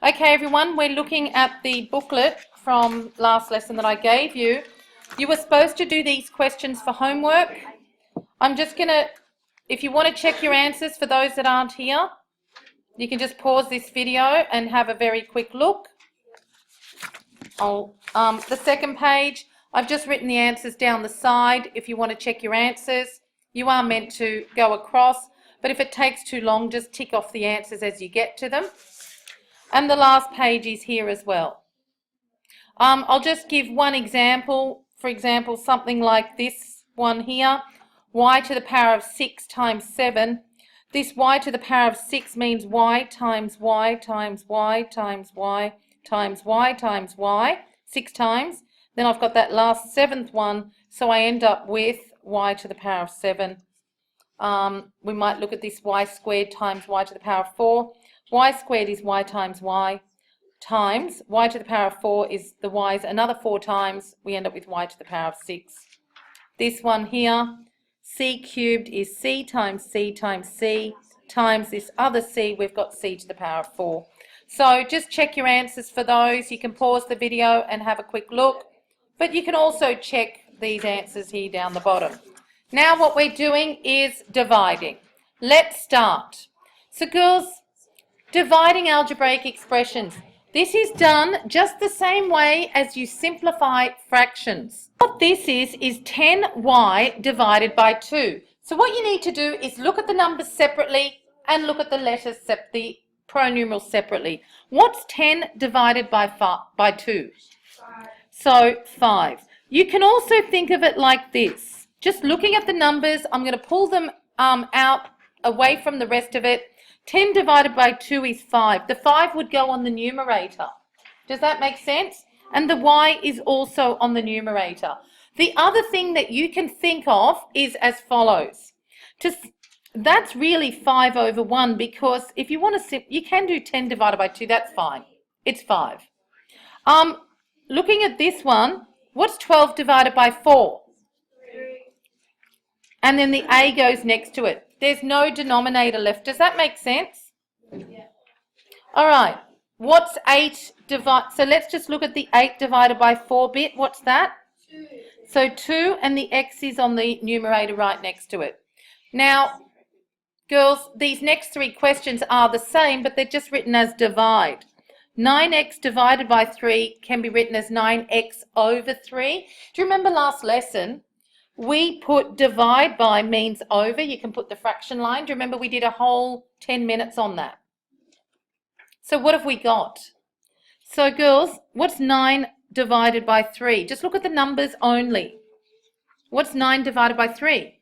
Okay, everyone, we're looking at the booklet from last lesson that I gave you. You were supposed to do these questions for homework. I'm just going to, if you want to check your answers for those that aren't here, you can just pause this video and have a very quick look. The second page, I've just written the answers down the side. If you want to check your answers, you are meant to go across, but if it takes too long, just tick off the answers as you get to them. And the last page is here as well. I'll just give one example. For example, something like this one here, y to the power of 6 times 7. This y to the power of 6 means y times y times y times y times y times y, 6 times. Then I've got that last seventh one, so I end up with y to the power of 7. We might look at this y squared times y to the power of 4. Y squared is y times y times y to the power of 4 is the y's another 4 times. We end up with y to the power of 6. This one here, c cubed is c times c times c times this other c. We've got c to the power of 4. So just check your answers for those. You can pause the video and have a quick look, but you can also check these answers here down the bottom. Now what we're doing is dividing. Let's start. So girls, dividing algebraic expressions. This is done just the same way as you simplify fractions. What this is 10y divided by 2. So what you need to do is look at the numbers separately and look at the letters, the pronumerals separately. What's 10 divided by 2? 5. So 5. You can also think of it like this. Just looking at the numbers, I'm going to pull them out away from the rest of it. 10 divided by 2 is 5. The 5 would go on the numerator. Does that make sense? And the y is also on the numerator. The other thing that you can think of is as follows. That's really 5 over 1, because if you want to, you can do 10 divided by 2, that's fine. It's 5. Looking at this one, what's 12 divided by 4? 3. And then the a goes next to it. There's no denominator left. Does that make sense? Yeah. All right. What's 8 divided? So let's just look at the 8 divided by 4 bit. What's that? 2. So 2, and the x is on the numerator right next to it. Now, girls, these next 3 questions are the same, but they're just written as divide. 9x divided by 3 can be written as 9x over 3. Do you remember last lesson? We put divide by means over. You can put the fraction line. Do you remember we did a whole 10 minutes on that? So what have we got? So girls, what's 9 divided by 3? Just look at the numbers only. What's 9 divided by 3?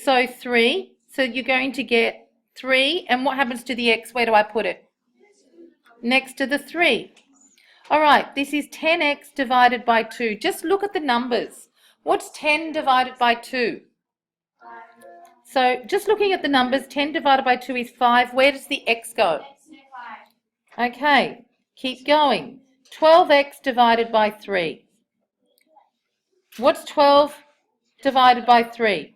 So 3. So you're going to get 3. And what happens to the x? Where do I put it? Next to the 3. All right, this is 10x divided by 2. Just look at the numbers. What's 10 divided by 2? 5. So just looking at the numbers, 10 divided by 2 is 5. Where does the x go? Okay, keep going. 12x divided by 3. What's 12 divided by 3?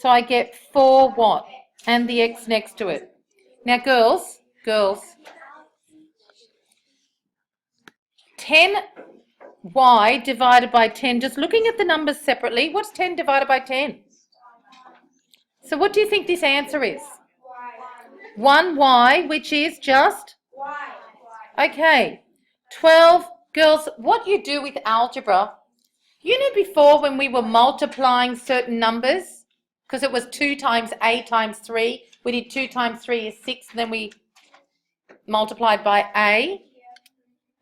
So I get 4 what? And the x next to it. Now girls, 10y divided by 10, just looking at the numbers separately, what's 10 divided by 10? So what do you think this answer is? 1y, which is just? Y. Okay. 12, girls, what you do with algebra, you know before when we were multiplying certain numbers, because it was 2 times a times 3, we did 2 times 3 is 6, and then we multiplied by a.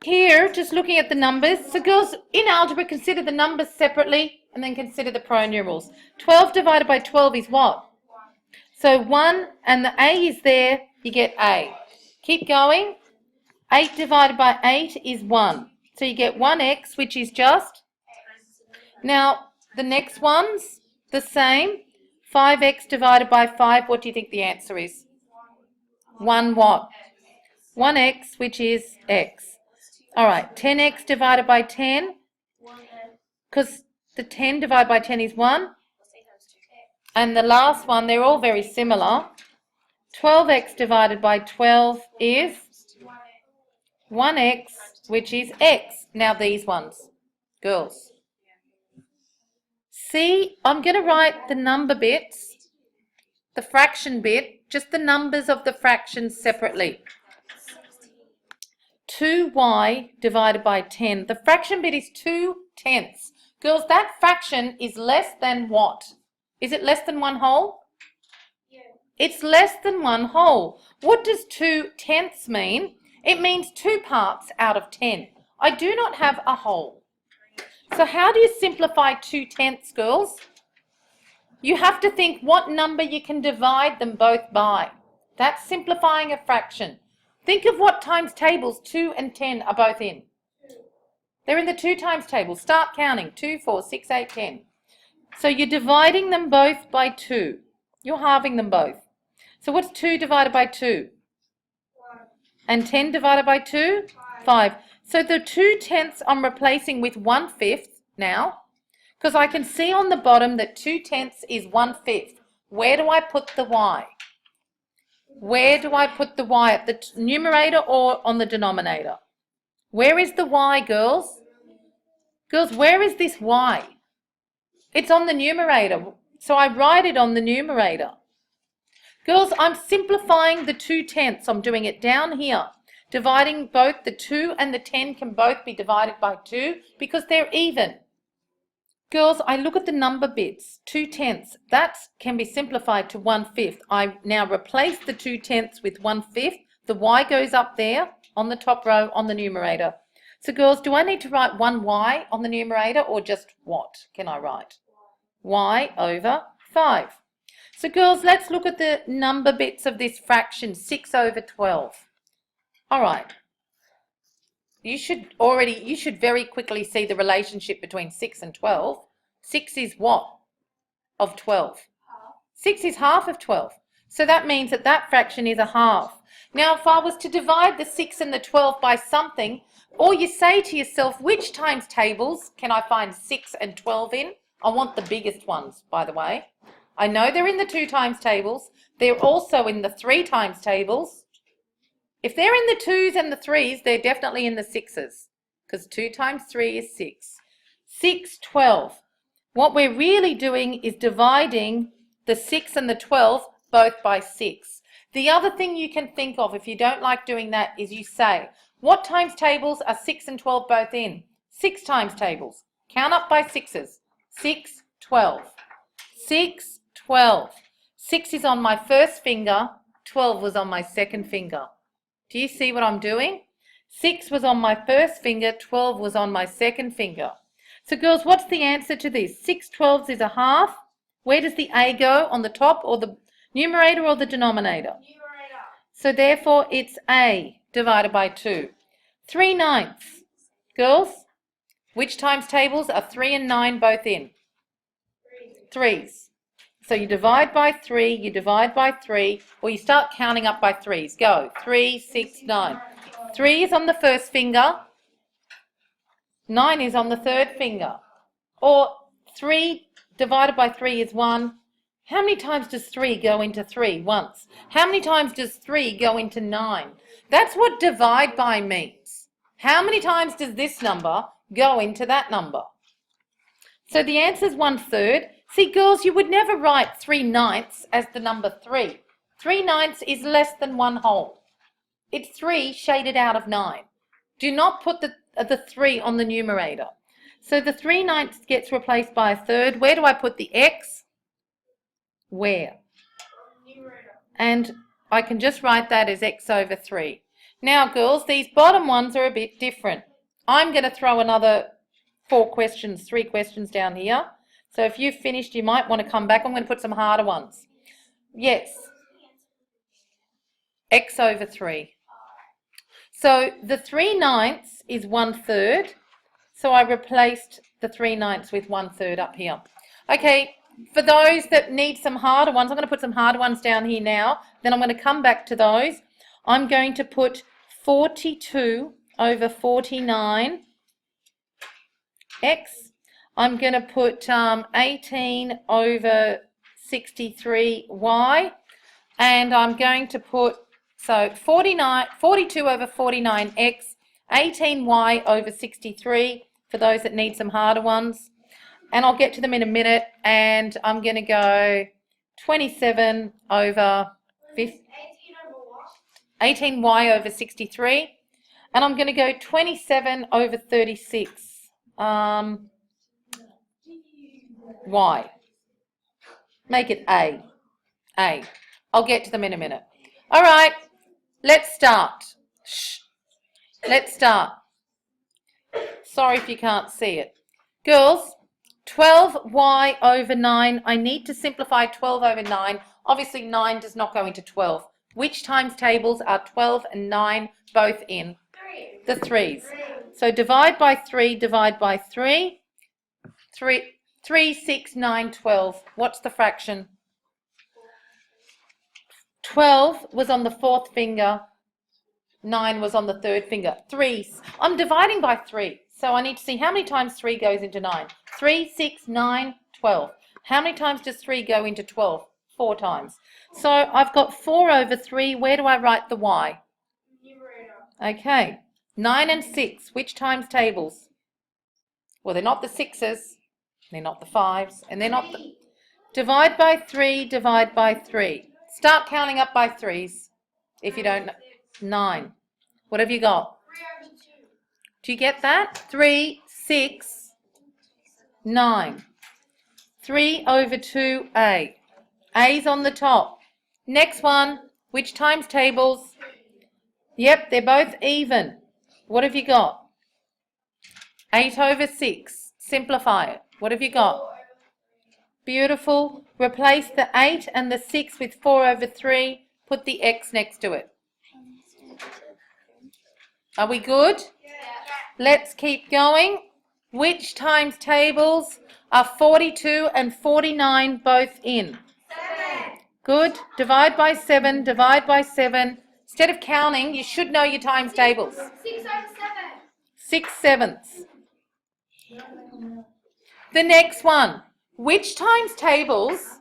Here, just looking at the numbers, so girls, in algebra, consider the numbers separately and then consider the pronumerals. 12 divided by 12 is what? 1. So 1, and the a is there, you get a. Keep going. 8 divided by 8 is 1. So you get 1x, which is just? X. Now, the next one's the same. 5x divided by 5, what do you think the answer is? 1 what? 1x, which is x. All right, 10x divided by 10, because the 10 divided by 10 is 1. And the last one, they're all very similar. 12x divided by 12 is 1x, which is x. Now these ones, girls. See, I'm going to write the number bits, the fraction bit, just the numbers of the fractions separately. 2y divided by 10. The fraction bit is 2/10. Girls, that fraction is less than what? Is it less than 1 whole? Yeah. It's less than 1 whole. What does 2/10 mean? It means 2 parts out of 10. I do not have a whole. So how do you simplify 2/10, girls? You have to think what number you can divide them both by. That's simplifying a fraction. Think of what times tables 2 and 10 are both in. They're in the 2 times table. Start counting. 2, 4, 6, 8, 10. So you're dividing them both by 2. You're halving them both. So what's 2 divided by 2? 1. And 10 divided by 2? 5. So the 2/10 I'm replacing with 1/5 now, because I can see on the bottom that 2/10 is 1/5. Where do I put the y? Where do I put the y? At the numerator or on the denominator? Where is the y, girls? Girls, where is this y? It's on the numerator, so I write it on the numerator. Girls, I'm simplifying the 2/10. I'm doing it down here. Dividing both the 2 and the 10 can both be divided by 2 because they're even. Girls, I look at the number bits. 2/10. That can be simplified to 1/5. I now replace the 2/10 with 1/5. The y goes up there on the top row on the numerator. So girls, do I need to write 1y on the numerator or just what can I write? Y over 5. So girls, let's look at the number bits of this fraction, 6 over 12. All right. You should very quickly see the relationship between 6 and 12. 6 is what of 12? Half. 6 is half of 12. So that means that that fraction is a half. Now, if I was to divide the 6 and the 12 by something, or you say to yourself, which times tables can I find 6 and 12 in? I want the biggest ones, by the way. I know they're in the 2 times tables. They're also in the 3 times tables. If they're in the 2s and the 3s, they're definitely in the 6s, because 2 times 3 is 6. 6, 12. What we're really doing is dividing the 6 and the 12 both by 6. The other thing you can think of, if you don't like doing that, is you say, what times tables are 6 and 12 both in? 6 times tables. Count up by 6s. 6, 12. 6, 12. 6 is on my first finger, 12 was on my second finger. Do you see what I'm doing? 6 was on my first finger, 12 was on my second finger. So girls, what's the answer to this? 6/12 is a half. Where does the a go? On the top or the numerator or the denominator? Numerator. So therefore it's a divided by 2. 3/9. Girls, which times tables are 3 and 9 both in? 3s. So you divide by 3, you divide by 3, or you start counting up by 3s. Go. 3, 6, 9. 3 is on the first finger. 9 is on the third finger. Or 3 divided by 3 is 1. How many times does 3 go into 3? Once. How many times does 3 go into 9? That's what divide by means. How many times does this number go into that number? So the answer is 1/3. See, girls, you would never write 3/9 as the number 3. 3/9 is less than 1 whole. It's 3 shaded out of 9. Do not put the 3 on the numerator. So the 3/9 gets replaced by a third. Where do I put the x? Where? Numerator. And I can just write that as x over 3. Now, girls, these bottom ones are a bit different. I'm going to throw another 3 questions down here. So if you've finished, you might want to come back. I'm going to put some harder ones. Yes. X over 3. So the 3/9 is 1/3. So I replaced the 3/9 with 1/3 up here. Okay, for those that need some harder ones, I'm going to put some harder ones down here now. Then I'm going to come back to those. I'm going to put 42 over 49 x. I'm going to put 18 over 63 y. And I'm going to put, so 42 over 49 x 18y over 63 for those that need some harder ones. And I'll get to them in a minute, and I'm going to go 27 over 50, 18y over 63, and I'm going to go 27 over 36, y. Make it A. I'll get to them in a minute. All right, let's start. Shh. Let's start. Sorry if you can't see it. Girls, 12y over 9. I need to simplify 12 over 9. Obviously, 9 does not go into 12. Which times tables are 12 and 9 both in? The 3's. So divide by 3, divide by 3. 3, 6, 9, 12. What's the fraction? 12 was on the fourth finger. 9 was on the third finger. 3. I'm dividing by 3. So I need to see how many times 3 goes into 9. 3, 6, 9, 12. How many times does 3 go into 12? 4 times. So I've got 4 over 3. Where do I write the y? Okay. 9 and 6. Which times tables? Well, they're not the 6's. They're not the 5's. And they're not the... Divide by 3, divide by 3. Start counting up by 3's. If you don't know. 9. What have you got? 3 over 2. Do you get that? 3, 6, 9. 3 over 2a. A's on the top. Next one. Which times tables? Yep, they're both even. What have you got? 8 over 6. Simplify it. What have you got? Beautiful. Replace the 8 and the 6 with 4 over 3. Put the x next to it. Are we good? Let's keep going. Which times tables are 42 and 49 both in? 7. Good. Divide by 7, divide by 7. Instead of counting, you should know your times tables. 6 over 7. 6 sevenths. The next one. Which times tables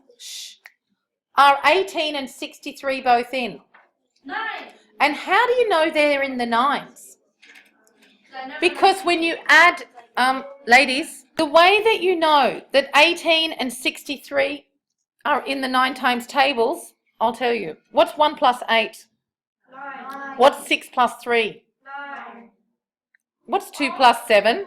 are 18 and 63 both in? 9. And how do you know they're in the 9s? Because when you add, ladies, the way that you know that 18 and 63 are in the 9 times tables, I'll tell you. What's 1 plus 8? 9. What's 6 plus 3? 9. What's 2 plus 7?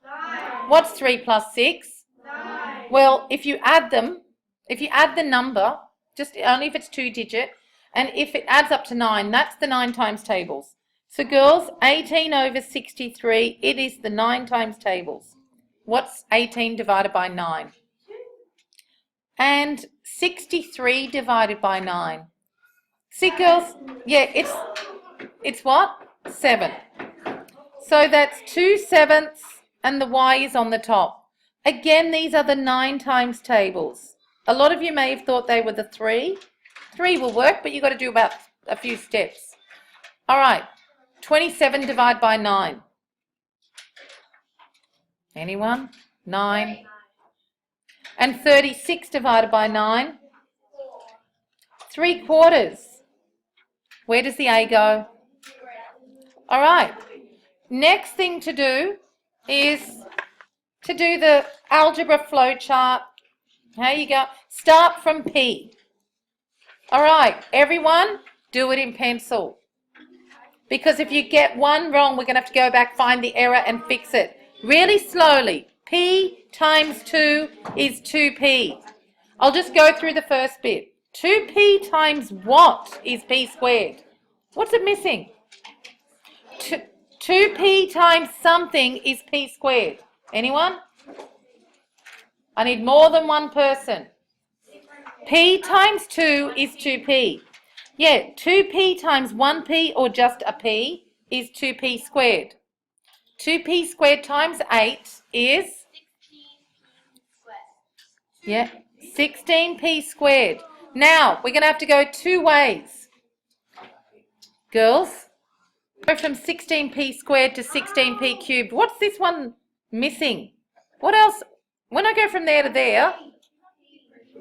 9. What's 3 plus 6? 9. Well, if you add them, if you add the number, just only if it's 2-digit, and if it adds up to 9, that's the 9 times tables. So girls, 18 over 63, it is the 9 times tables. What's 18 divided by 9? And 63 divided by 9. See girls, yeah, it's what? 7. So that's 2 sevenths and the y is on the top. Again, these are the 9 times tables. A lot of you may have thought they were the 3. 3 will work, but you've got to do about a few steps. All right, 27 divided by 9. Anyone? 9. And 36 divided by 9. 3/4. Where does the A go? All right. Next thing to do is to do the algebra flowchart. Here you go. Start from P. All right, everyone, do it in pencil. Because if you get one wrong, we're going to have to go back, find the error and fix it. Really slowly. P times 2 is 2p. I'll just go through the first bit. 2p times what is p squared? What's it missing? 2p times something is p squared. Anyone? I need more than one person. P times 2 is 2p. Yeah, 2p times 1p or just a p is 2p squared. 2p squared times 8 is? 16p squared. Now, we're going to have to go 2 ways. Girls, go from 16p squared to 16p cubed. What's this one missing? What else? When I go from there to there,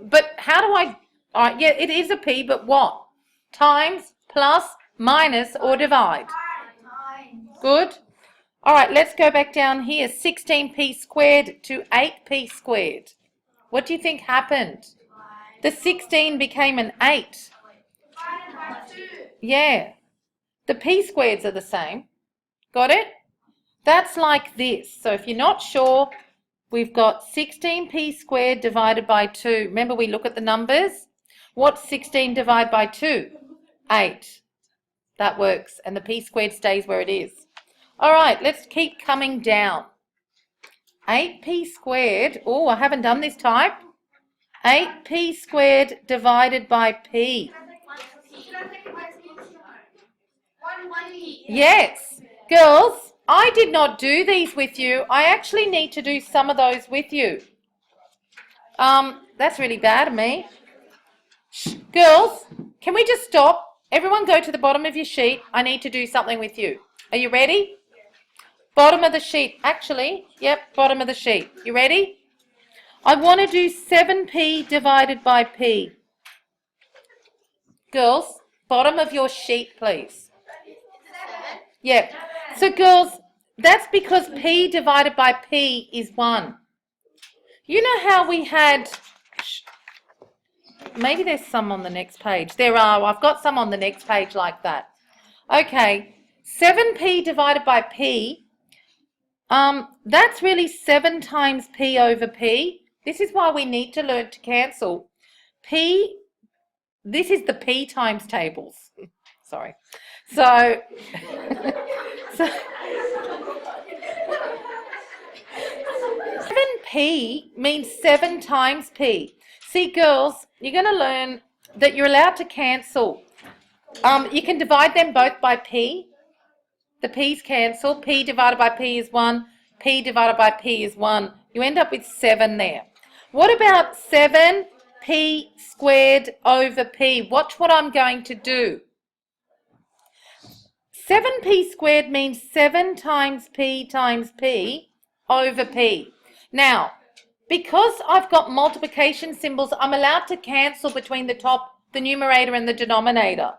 but how do I, all right, yeah, it is a p, but what? Times, plus, minus, or divide? Good. All right, let's go back down here. 16p squared to 8p squared. What do you think happened? The 16 became an 8. Divided by 2. Yeah. The p squareds are the same. Got it? That's like this. So if you're not sure, we've got 16p squared divided by 2. Remember, we look at the numbers. What's 16 divided by 2? 8. That works. And the p squared stays where it is. All right, let's keep coming down. 8p squared. Oh, I haven't done this type. 8p squared divided by p. Yes. Girls, I did not do these with you. I actually need to do some of those with you. That's really bad of me. Shh. Girls, can we just stop? Everyone go to the bottom of your sheet. I need to do something with you. Are you ready? Bottom of the sheet. Actually, yep, bottom of the sheet. You ready? I want to do 7p divided by p. Girls, bottom of your sheet, please. Yep. So, girls, that's because p divided by p is 1. You know how we had... Maybe there's some on the next page. There are. I've got some on the next page like that. Okay. 7p divided by p. That's really 7 times p over p. This is why we need to learn to cancel. P, this is the p times tables. Sorry. So 7p means 7 times p. See, girls, you're going to learn that you're allowed to cancel. You can divide them both by p. The p's cancel. P divided by p is 1. P divided by p is 1. You end up with 7 there. What about 7p squared over p? Watch what I'm going to do. 7p squared means 7 times p over p. Now, because I've got multiplication symbols, I'm allowed to cancel between the top, the numerator and the denominator.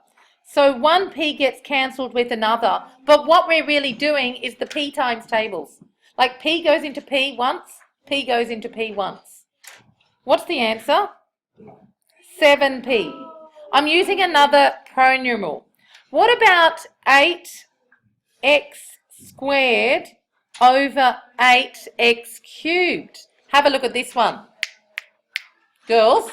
So 1p gets cancelled with another, but what we're really doing is the p times tables. Like p goes into p once, p goes into p once. What's the answer? 7p. I'm using another pronumeral. What about 8x squared over 8x cubed? Have a look at this one. Girls,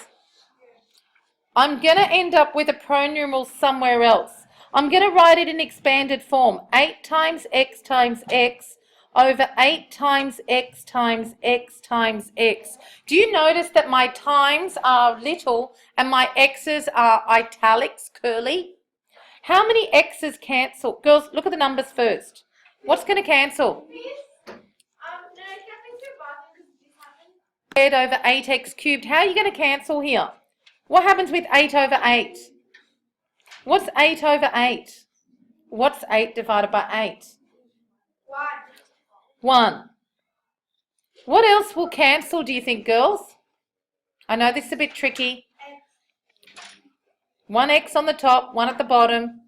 I'm going to end up with a pronumeral somewhere else. I'm going to write it in expanded form. 8 times x over 8 times x times x times x. Do you notice that my times are little and my x's are italics, curly? How many x's cancel? Girls, look at the numbers first. What's going to cancel? Squared over 8x cubed. How are you going to cancel here? What happens with 8 over 8? What's 8 over 8? What's 8 divided by 8? 1. What else will cancel, do you think, girls? I know this is a bit tricky. 1 x on the top, 1 at the bottom.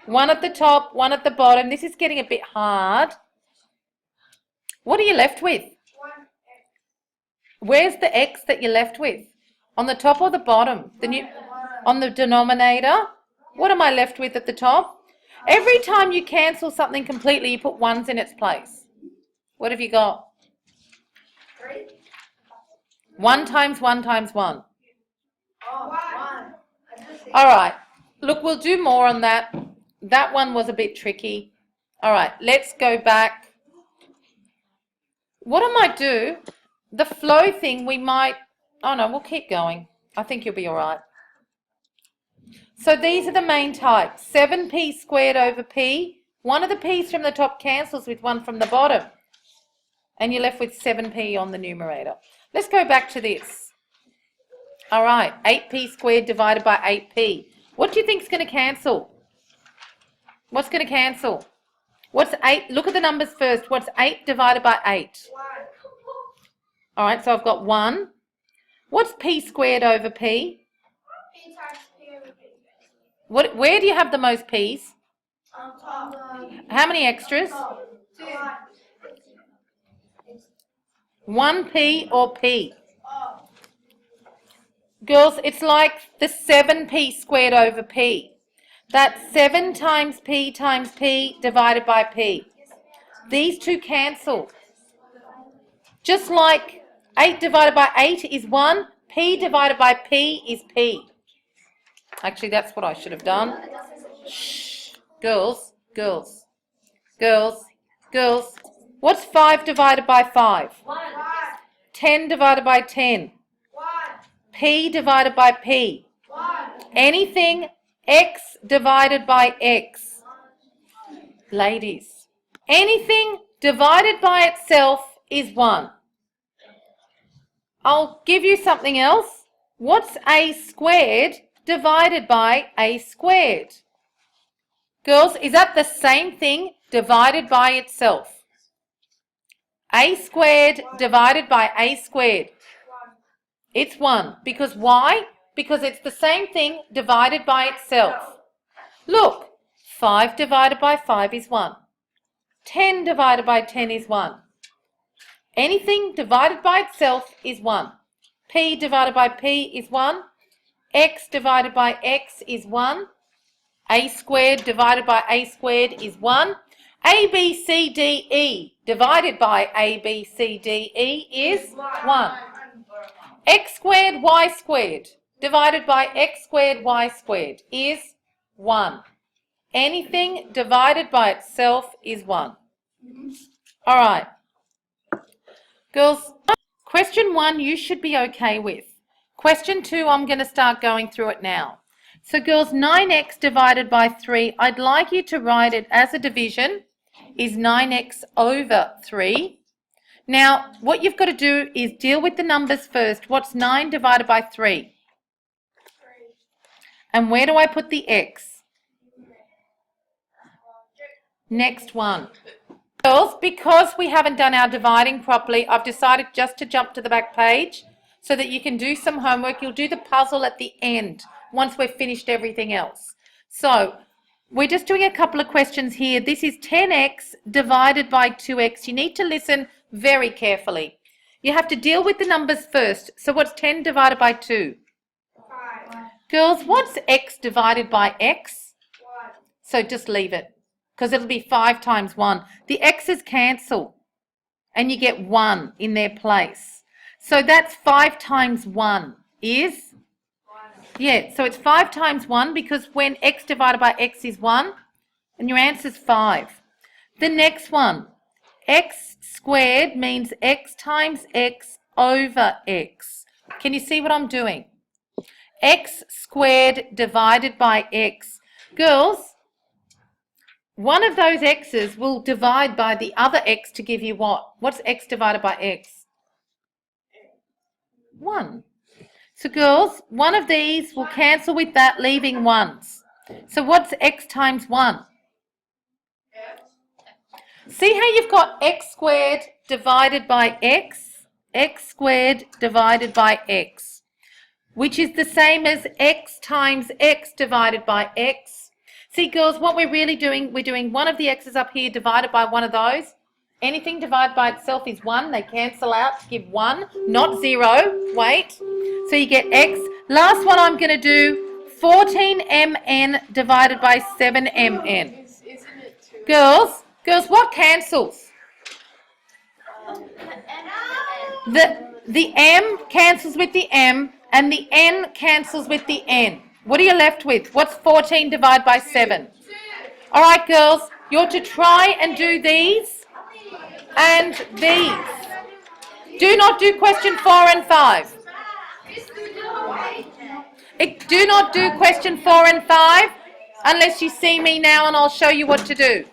1 at the top, 1 at the bottom. This is getting a bit hard. What are you left with? Where's the x that you're left with? On the top or the bottom? On the denominator? What am I left with at the top? Every time you cancel something completely, you put ones in its place. What have you got? 3. 1 times 1 times 1. Oh, 1. All right. Look, we'll do more on that. That one was a bit tricky. All right, let's go back. What I might do, the flow thing, we might... Oh, no, we'll keep going. I think you'll be all right. So these are the main types. 7p squared over p. One of the p's from the top cancels with one from the bottom. And you're left with 7p on the numerator. Let's go back to this. All right, 8p squared divided by 8p. What do you think is going to cancel? What's going to cancel? What's 8? Look at the numbers first. What's 8 divided by 8? 1. All right, so I've got 1. What's p squared over p? P times P over P. Where do you have the most p's? On top. How many extras? 2. 1p or p? Girls, it's like the 7p squared over p. That's 7 times p divided by p. These two cancel. Just like 8 divided by 8 is 1, p divided by p is p. Actually, that's what I should have done. Shh. Girls, girls, girls, girls. What's 5 divided by 5? 1. 10 divided by 10. 1. P divided by P. 1. Anything X divided by X. Ladies, anything divided by itself is 1. I'll give you something else. What's A squared divided by A squared? Girls, is that the same thing divided by itself? A squared divided by A squared. It's 1. Because why? Because it's the same thing divided by itself. Look, 5 divided by 5 is 1. 10 divided by 10 is 1. Anything divided by itself is 1. P divided by P is 1. X divided by X is 1. A squared divided by A squared is 1. A, B, C, D, E divided by A, B, C, D, E is 1. X squared, Y squared divided by X squared, Y squared is 1. Anything divided by itself is 1. All right. Girls, question 1 you should be okay with. Question 2, I'm going to start going through it now. So girls, 9x divided by 3, I'd like you to write it as a division, is 9x over 3. Now, what you've got to do is deal with the numbers first. What's 9 divided by 3? And where do I put the x? Next one. Girls, because we haven't done our dividing properly, I've decided just to jump to the back page so that you can do some homework. You'll do the puzzle at the end once we've finished everything else. So, we're just doing a couple of questions here. This is 10x divided by 2x. You need to listen very carefully. You have to deal with the numbers first. So what's 10 divided by 2? 5. Girls, what's x divided by x? 1. So just leave it, because it'll be 5 times 1. The x's cancel, and you get 1 in their place. So that's 5 times 1 is? 1. Yeah, so it's 5 times 1 because when x divided by x is 1, and your answer is 5. The next one, x squared means x times x over x. Can you see what I'm doing? X squared divided by x. Girls, one of those x's will divide by the other x to give you what? What's x divided by x? 1. So girls, one of these will cancel with that, leaving 1s. So what's x times 1? See how you've got x squared divided by x squared divided by x, which is the same as x times x divided by x. See girls, what we're really doing, we're doing one of the x's up here divided by one of those. Anything divided by itself is 1. They cancel out to give 1, not 0. Wait. So you get x. Last one I'm going to do, 14mn divided by 7mn. Girls, what cancels? The m cancels with the m, and the n cancels with the n. What are you left with? What's 14 divided by 7? All right, girls, you're to try and do these and these. Do not do question 4 and 5. Do not do question 4 and 5 unless you see me now and I'll show you what to do.